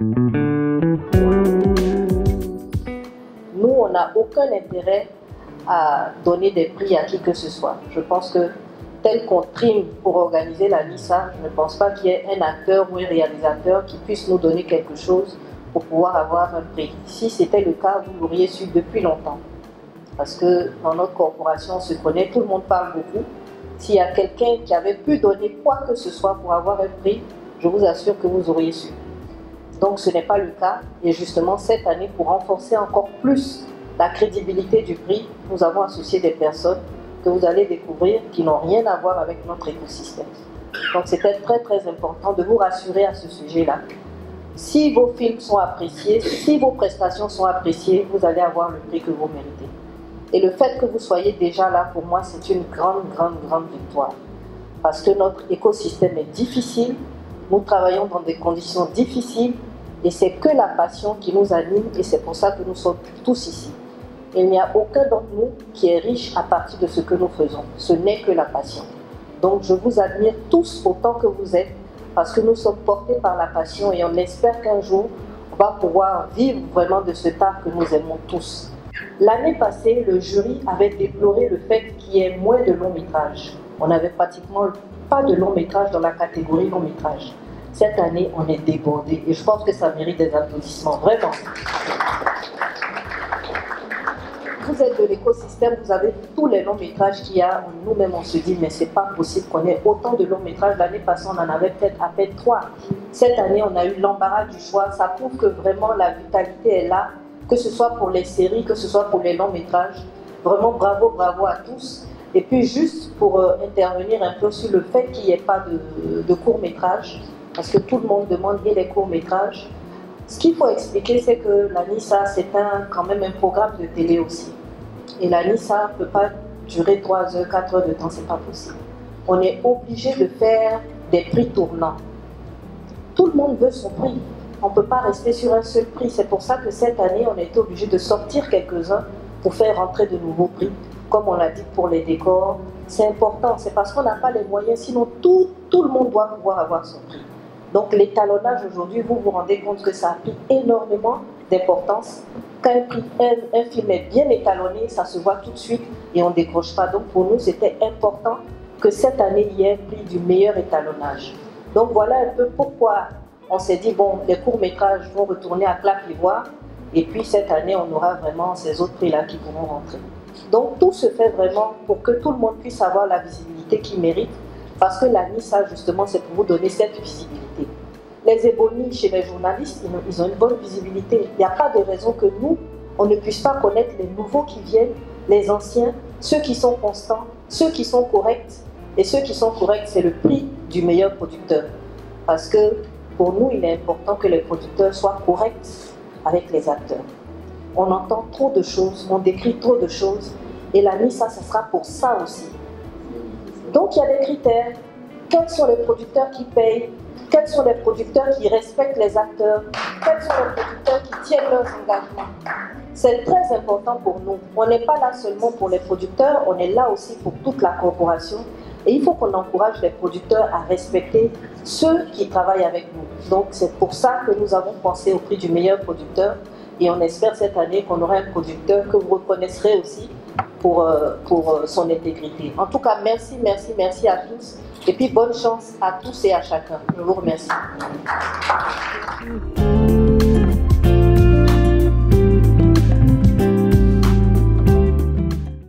Nous, on n'a aucun intérêt à donner des prix à qui que ce soit. Je pense que tel qu'on trime pour organiser la Nissa, je ne pense pas qu'il y ait un acteur ou un réalisateur qui puisse nous donner quelque chose pour pouvoir avoir un prix. Si c'était le cas, vous l'auriez su depuis longtemps. Parce que dans notre corporation, on se connaît, tout le monde parle beaucoup. S'il y a quelqu'un qui avait pu donner quoi que ce soit pour avoir un prix, je vous assure que vous auriez su. Donc ce n'est pas le cas. Et justement, cette année, pour renforcer encore plus la crédibilité du prix, nous avons associé des personnes que vous allez découvrir qui n'ont rien à voir avec notre écosystème. Donc c'était très très important de vous rassurer à ce sujet-là. Si vos films sont appréciés, si vos prestations sont appréciées, vous allez avoir le prix que vous méritez. Et le fait que vous soyez déjà là, pour moi, c'est une grande victoire. Parce que notre écosystème est difficile, nous travaillons dans des conditions difficiles, et c'est que la passion qui nous anime, et c'est pour ça que nous sommes tous ici. Il n'y a aucun d'entre nous qui est riche à partir de ce que nous faisons. Ce n'est que la passion. Donc je vous admire tous autant que vous êtes, parce que nous sommes portés par la passion, et on espère qu'un jour, on va pouvoir vivre vraiment de cet art que nous aimons tous. L'année passée, le jury avait déploré le fait qu'il y ait moins de longs métrages. On n'avait pratiquement pas de longs métrages dans la catégorie long métrage. Cette année, on est débordé et je pense que ça mérite des applaudissements, vraiment. Vous êtes de l'écosystème, vous avez tous les longs métrages qu'il y a. Nous-mêmes, on se dit, mais c'est pas possible qu'on ait autant de longs métrages. L'année passée, on en avait peut-être à peine 3. Cette année, on a eu l'embarras du choix. Ça prouve que vraiment la vitalité est là, que ce soit pour les séries, que ce soit pour les longs métrages. Vraiment, bravo à tous. Et puis, juste pour intervenir un peu sur le fait qu'il n'y ait pas de courts métrages, parce que tout le monde demande et les courts métrages. Ce qu'il faut expliquer, c'est que la Nissa, c'est quand même un programme de télé aussi. Et la Nissa ne peut pas durer 3 heures, 4 heures de temps, c'est pas possible. On est obligé de faire des prix tournants. Tout le monde veut son prix. On ne peut pas rester sur un seul prix. C'est pour ça que cette année, on est obligé de sortir quelques-uns pour faire rentrer de nouveaux prix. Comme on l'a dit pour les décors, c'est important. C'est parce qu'on n'a pas les moyens, sinon tout le monde doit pouvoir avoir son prix. Donc l'étalonnage aujourd'hui, vous vous rendez compte que ça a pris énormément d'importance. Quand un film est bien étalonné, ça se voit tout de suite et on ne décroche pas. Donc pour nous, c'était important que cette année, il y ait un prix du meilleur étalonnage. Donc voilà un peu pourquoi on s'est dit, bon, les courts-métrages vont retourner à Clap-Ivoire et puis cette année, on aura vraiment ces autres prix-là qui pourront rentrer. Donc tout se fait vraiment pour que tout le monde puisse avoir la visibilité qu'il mérite. Parce que la Nissa, justement, c'est pour vous donner cette visibilité. Les ébonies chez les journalistes, ils ont une bonne visibilité. Il n'y a pas de raison que nous, on ne puisse pas connaître les nouveaux qui viennent, les anciens, ceux qui sont constants, ceux qui sont corrects. Et ceux qui sont corrects, c'est le prix du meilleur producteur. Parce que pour nous, il est important que les producteurs soient corrects avec les acteurs. On entend trop de choses, on décrit trop de choses. Et la Nissa, ce sera pour ça aussi. Donc il y a des critères. Quels sont les producteurs qui payent? Quels sont les producteurs qui respectent les acteurs? Quels sont les producteurs qui tiennent leurs engagements? C'est très important pour nous. On n'est pas là seulement pour les producteurs, on est là aussi pour toute la corporation. Et il faut qu'on encourage les producteurs à respecter ceux qui travaillent avec nous. Donc c'est pour ça que nous avons pensé au prix du meilleur producteur. Et on espère cette année qu'on aura un producteur que vous reconnaîtrez aussi pour son intégrité. En tout cas, merci à tous. Et puis bonne chance à tous et à chacun. Je vous remercie.